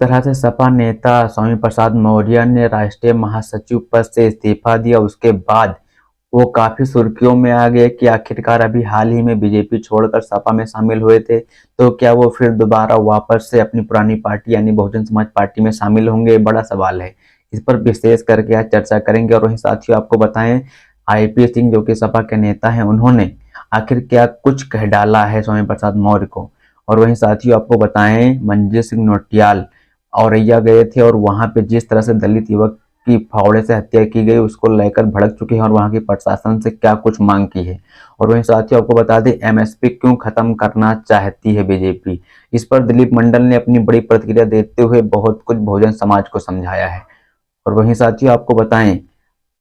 तरह से सपा नेता स्वामी प्रसाद मौर्य ने राष्ट्रीय महासचिव पद से इस्तीफा दिया, उसके बाद वो काफी सुर्खियों में आ गए कि आखिरकार अभी हाल ही में बीजेपी छोड़कर सपा में शामिल हुए थे, तो क्या वो फिर दोबारा वापस से अपनी पुरानी पार्टी यानी बहुजन समाज पार्टी में शामिल होंगे? बड़ा सवाल है। इस पर विशेष करके आज चर्चा करेंगे। और वहीं साथियों आपको बताएं, आईपी सिंह जो कि सपा के नेता हैं, उन्होंने आखिर क्या कुछ कह डाला है स्वामी प्रसाद मौर्य को। और वहीं साथियों आपको बताएं, मंजीत सिंह नौटियाल औरैया गए थे और वहां पे जिस तरह से दलित युवक की फावड़े से हत्या की गई उसको लेकर भड़क चुके हैं और वहां की प्रशासन से क्या कुछ मांग की है। और वहीं साथियों आपको बता दें, एमएसपी क्यों खत्म करना चाहती है बीजेपी, इस पर दिलीप मंडल ने अपनी बड़ी प्रतिक्रिया देते हुए बहुत कुछ बहुजन समाज को समझाया है। और वहीं साथियों आपको बताएं,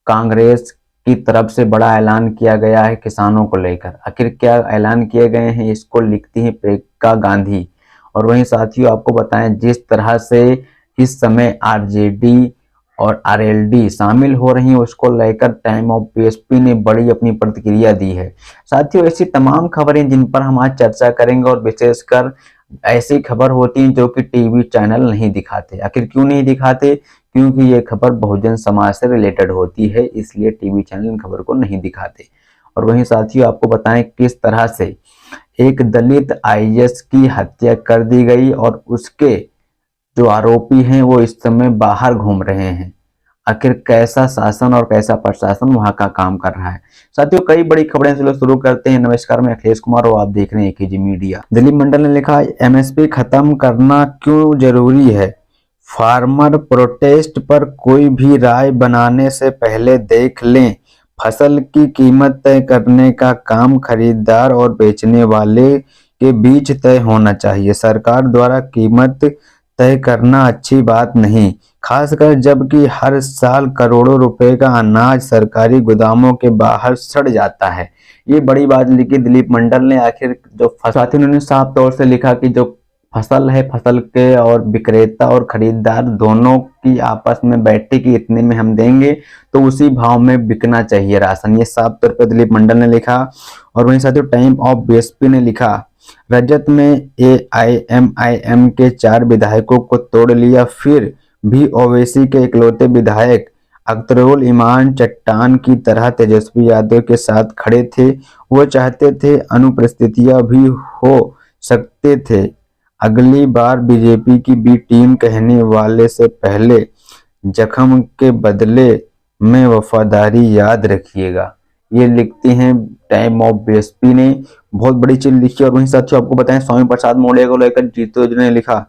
कांग्रेस की तरफ से बड़ा ऐलान किया गया है किसानों को लेकर। आखिर क्या ऐलान किए गए हैं, इसको लिखती है प्रियंका गांधी। और वहीं साथियों आपको बताएं, जिस तरह से इस समय आरजेडी और आरएलडी शामिल हो रही है उसको लेकर टाइम ऑफ बीएसपी ने बड़ी अपनी प्रतिक्रिया दी है। साथियों ऐसी तमाम खबरें जिन पर हम आज चर्चा करेंगे, और विशेषकर ऐसी खबर होती है जो कि टीवी चैनल नहीं दिखाते। आखिर क्यों नहीं दिखाते? क्योंकि ये खबर बहुजन समाज से रिलेटेड होती है, इसलिए टीवी चैनल इन खबर को नहीं दिखाते। और वहीं साथियों आपको बताएं, किस तरह से एक दलित आईएएस की हत्या कर दी गई और उसके जो आरोपी हैं वो इस समय बाहर घूम रहे हैं। आखिर कैसा शासन और कैसा प्रशासन वहां का काम कर रहा है। साथियों कई बड़ी खबरें चलो शुरू करते हैं। नमस्कार, मैं अखिलेश कुमार और आप देख रहे हैं एकेजी मीडिया। दिलीप मंडल ने लिखा, एमएसपी खत्म करना क्यों जरूरी है? फार्मर प्रोटेस्ट पर कोई भी राय बनाने से पहले देख लें। फसल की कीमत तय करने का काम खरीदार और बेचने वाले के बीच तय होना चाहिए। सरकार द्वारा कीमत तय करना अच्छी बात नहीं, खासकर जबकि हर साल करोड़ों रुपए का अनाज सरकारी गोदामों के बाहर सड़ जाता है। ये बड़ी बात लिखी दिलीप मंडल ने। आखिर जो साथी उन्होंने साफ तौर से लिखा कि जो फसल है, फसल के और विक्रेता और खरीदार दोनों की आपस में बैठे कि इतने में हम देंगे तो उसी भाव में बिकना चाहिए राशन। ये साफ तौर पर दिलीप मंडल ने लिखा। और वहीं साथियों टाइम ऑफ बीएसपी ने लिखा, रजत में एआईएमआईएम के 4 विधायकों को तोड़ लिया, फिर भी ओवैसी के इकलौते विधायक अख्तरुल इमान चट्टान की तरह तेजस्वी यादव के साथ खड़े थे। वो चाहते थे अनुपस्थितियां भी हो सकते थे। अगली बार बीजेपी की बी टीम कहने वाले से पहले जख्म के बदले में वफादारी याद रखिएगा। ये लिखते हैं टाइम ऑफ बीएसपी ने, बहुत बड़ी चीज लिखी। और वहीं साथियों आपको बताएं, स्वामी प्रसाद मौर्य को लेकर जीतू ने लिखा,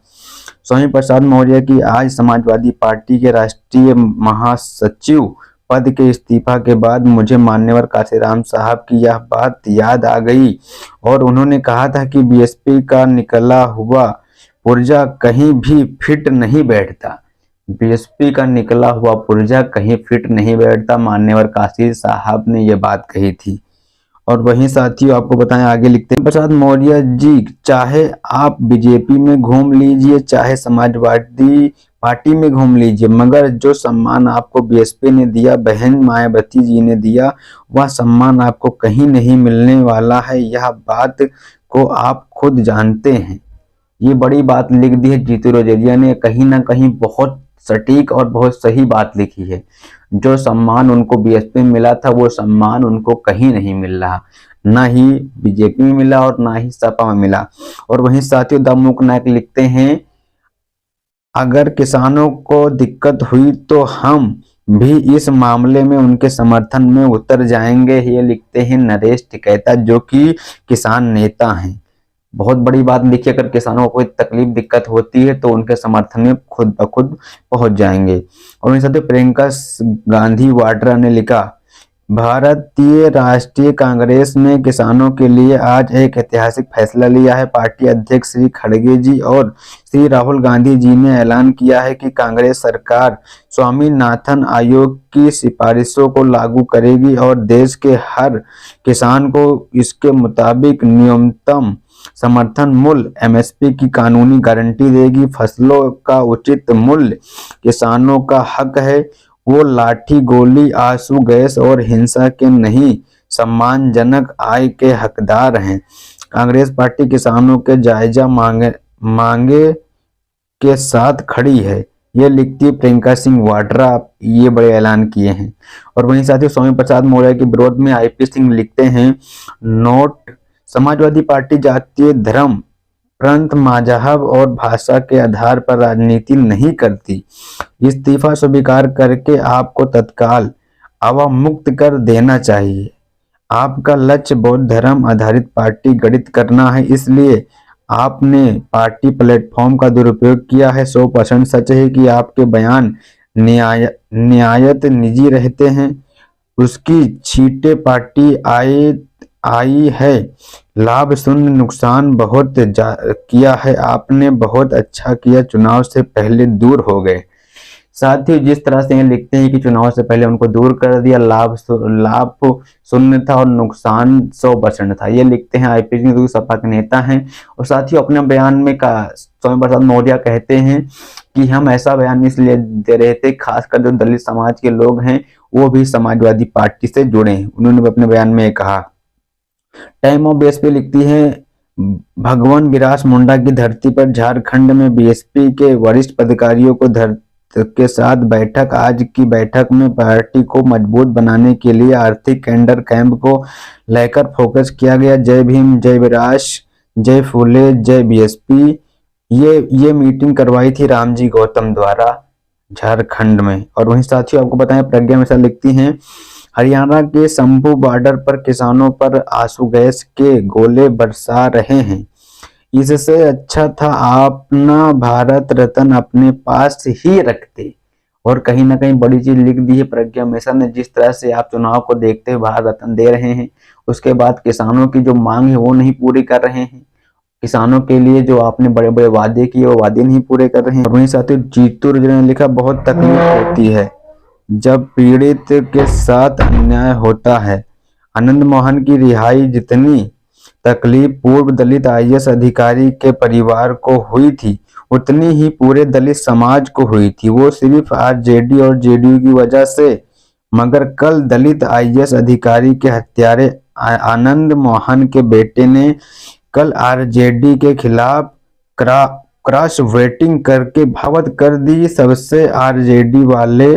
स्वामी प्रसाद मौर्य की आज समाजवादी पार्टी के राष्ट्रीय महासचिव पद के इस्तीफा के बाद मुझे मान्यवर काशीराम साहब की यह बात याद आ गई और उन्होंने कहा था कि बीएसपी का निकला हुआ पुर्जा कहीं भी फिट नहीं बैठता। बीएसपी का निकला हुआ पुर्जा कहीं फिट नहीं बैठता, मान्यवर काशी साहब ने यह बात कही थी। और वहीं साथियों आपको बताएं, आगे लिखते हैं, प्रसाद मौर्य जी चाहे आप बीजेपी में घूम लीजिए चाहे समाजवादी पार्टी में घूम लीजिए, मगर जो सम्मान आपको बीएसपी ने दिया, बहन मायावती जी ने दिया, वह सम्मान आपको कहीं नहीं मिलने वाला है। यह बात को आप खुद जानते हैं। ये बड़ी बात लिख दी है जीतू रोजेरिया ने। कहीं ना कहीं बहुत सटीक और बहुत सही बात लिखी है। जो सम्मान उनको बीएसपी में मिला था वो सम्मान उनको कहीं नहीं मिल रहा, ना ही बीजेपी में मिला और ना ही सपा में मिला। और वहीं साथियों दमुक नायक लिखते हैं, अगर किसानों को दिक्कत हुई तो हम भी इस मामले में उनके समर्थन में उतर जाएंगे। ये लिखते हैं नरेश टिकैता जो कि किसान नेता हैं। बहुत बड़ी बात लिखी, अगर किसानों को कोई तकलीफ दिक्कत होती है तो उनके समर्थन में खुद ब खुद पहुंच जाएंगे। और वहीं साथ प्रियंका गांधी वाड्रा ने लिखा, भारतीय राष्ट्रीय कांग्रेस ने किसानों के लिए आज एक ऐतिहासिक फैसला लिया है। पार्टी अध्यक्ष श्री खड़गे जी और श्री राहुल गांधी जी ने ऐलान किया है कि कांग्रेस सरकार स्वामीनाथन आयोग की सिफारिशों को लागू करेगी और देश के हर किसान को इसके मुताबिक न्यूनतम समर्थन मूल्य एमएसपी की कानूनी गारंटी देगी। फसलों का उचित मूल्य किसानों का हक है। वो लाठी, गोली, आंसू गैस और हिंसा के नहीं, सम्मानजनक आय के हकदार हैं। कांग्रेस पार्टी किसानों के जायजा मांगे के साथ खड़ी है, ये लिखती है प्रियंका सिंह वाड्रा। ये बड़े ऐलान किए हैं। और वहीं साथियों स्वामी प्रसाद मौर्य के विरोध में आईपी सिंह लिखते हैं नोट, समाजवादी पार्टी जातीय धर्म, प्रांत, मजहब और भाषा के आधार पर राजनीति नहीं करती। इस्तीफा स्वीकार करके आपको तत्काल अवमुक्त कर देना चाहिए। आपका लक्ष्य बौद्ध धर्म आधारित पार्टी गठित करना है, इसलिए आपने पार्टी प्लेटफॉर्म का दुरुपयोग किया है। 100% सच है कि आपके बयान न्यायत निजी रहते हैं। उसकी छींटे पार्टी आई है, लाभ शून्य, नुकसान बहुत किया है। आपने बहुत अच्छा किया, चुनाव से पहले दूर हो गए। साथ ही जिस तरह से ये लिखते हैं कि चुनाव से पहले उनको दूर कर दिया, लाभ शून्य था और नुकसान 100% था। ये लिखते हैं आईपी सिंह, जो सपा के नेता हैं। और साथ ही अपने बयान में स्वामी प्रसाद मौर्य कहते हैं कि हम ऐसा बयान इसलिए दे रहे थे, खासकर जो दलित समाज के लोग हैं वो भी समाजवादी पार्टी से जुड़े हैं। उन्होंने अपने बयान में कहा। टाइम ऑफ बीएसपी लिखती है भगवान बिरास मुंडा की धरती पर झारखंड में बीएसपी के वरिष्ठ पदाधिकारियों को के साथ बैठक। आज की बैठक में पार्टी को मजबूत बनाने के लिए आर्थिक कैंडर कैंप को लेकर फोकस किया गया। जय भीम, जय विरास, जय फूले, जय बीएसपी। ये मीटिंग करवाई थी रामजी गौतम द्वारा झारखंड में। और वहीं साथियों आपको बताएं प्रज्ञा मिश्रा लिखती हैं हरियाणा के शंभू बॉर्डर पर किसानों पर आंसू गैस के गोले बरसा रहे हैं। इससे अच्छा था अपना भारत रत्न अपने पास ही रखते। और कहीं ना कहीं बड़ी चीज लिख दी है प्रज्ञा मिश्रा ने, जिस तरह से आप चुनाव को देखते हुए भारत रत्न दे रहे हैं, उसके बाद किसानों की जो मांग है वो नहीं पूरी कर रहे हैं। किसानों के लिए जो आपने बड़े बड़े वादे किए वो वादे नहीं पूरे कर रहे हैं। वहीं साथियों जीतू रजनी ने लिखा बहुत तकलीफ होती है जब पीड़ित के साथ अन्याय होता है। आनंद मोहन की रिहाई जितनी तकलीफ पूर्व दलित आईएएस अधिकारी के परिवार को हुई थी, उतनी ही पूरे दलित समाज को हुई थी। वो सिर्फ आरजेडी और जेडीयू की वजह से, मगर कल दलित आईएएस अधिकारी के हत्यारे आनंद मोहन के बेटे ने कल आरजेडी के खिलाफ क्रॉस वोटिंग करके बगावत कर दी। सबसे आरजेडी वाले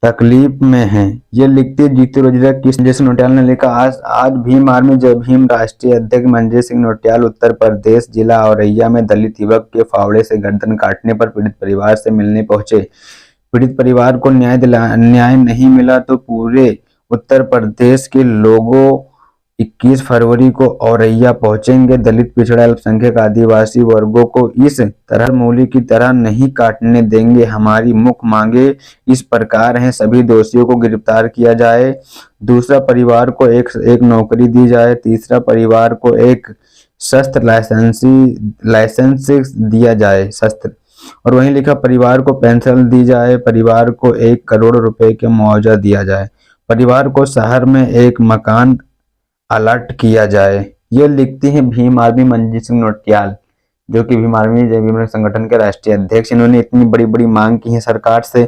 तकलीफ में हैं। ये लिखते जीतू रजरा की संजय सिंह नौटियाल ने लिखा आज भीम आर्मी जय भीम राष्ट्रीय अध्यक्ष मंजय सिंह नौटियाल उत्तर प्रदेश जिला औरैया में दलित युवक के फावड़े से गर्दन काटने पर पीड़ित परिवार से मिलने पहुंचे। पीड़ित परिवार को न्याय नहीं मिला तो पूरे उत्तर प्रदेश के लोगों 21 फरवरी को औरैया पहुंचेंगे। दलित, पिछड़ा, अल्पसंख्यक, आदिवासी वर्गों को इस तरह मूली की तरह नहीं काटने देंगे। हमारी मुख्य मांगे इस प्रकार हैं, सभी दोषियों को गिरफ्तार किया जाए। दूसरा, परिवार को एक नौकरी दी जाए। तीसरा, परिवार को एक शस्त्र लाइसेंस दिया जाए शस्त्र। और वहीं लिखा परिवार को पेंशन दी जाए। परिवार को 1 करोड़ रुपए का मुआवजा दिया जाए। परिवार को शहर में एक मकान अलर्ट किया जाए। ये लिखती हैं भीम आर्मी मंजय सिंह नौटियाल, जो कि भीम आर्मी जय भीम संगठन के राष्ट्रीय अध्यक्ष। इन्होंने इतनी बड़ी बड़ी मांग की है सरकार से।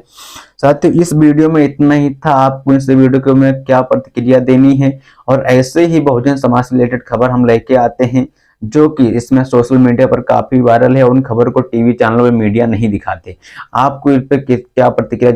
साथियों इस वीडियो में इतना ही था। आपको इस वीडियो को में क्या प्रतिक्रिया देनी है, और ऐसे ही बहुजन समाज से रिलेटेड खबर हम लेके आते हैं जो कि इसमें सोशल मीडिया पर काफी वायरल है, और उन खबर को टीवी चैनलों में मीडिया नहीं दिखाते। आपको इस पर क्या प्रतिक्रिया